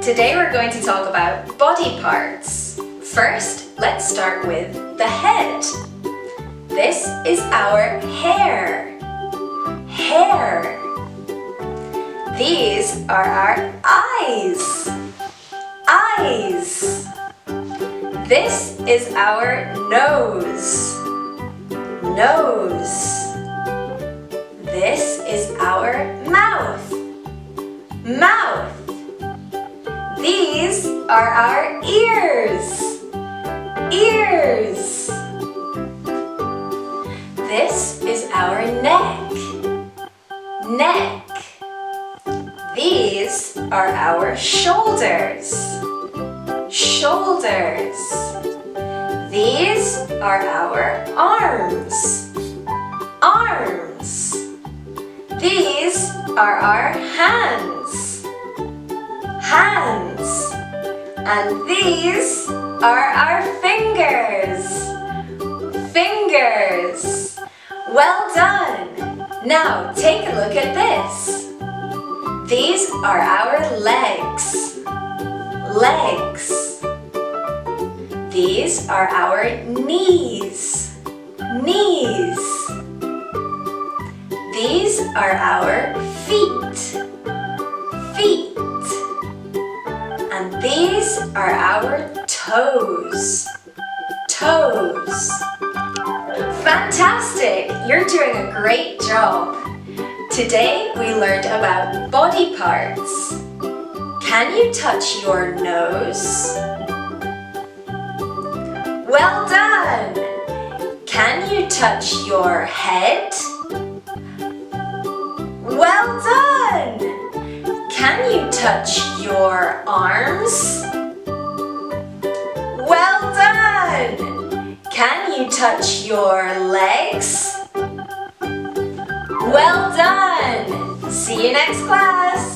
Today we're going to talk about body parts. First, let's start with the head. This is our hair. Hair. These are our eyes. Eyes. This is our nose. Nose. This is our mouth. Mouth. These are our ears. Ears. This is our neck. Neck. These are our shoulders. Shoulders. These are our arms. Arms. These are our hands. Hands. And these are our fingers. Fingers. Well done. Now take a look at this. These are our legs. Legs. These are our knees. Knees. These are our feet. Feet. And these are our toes. Toes. Fantastic! You're doing a great job. Today we learned about body parts. Can you touch your nose? Well done! Can you touch your head? Well done! Can you touch your arms? Well done! Can you touch your legs? Well done! See you next class!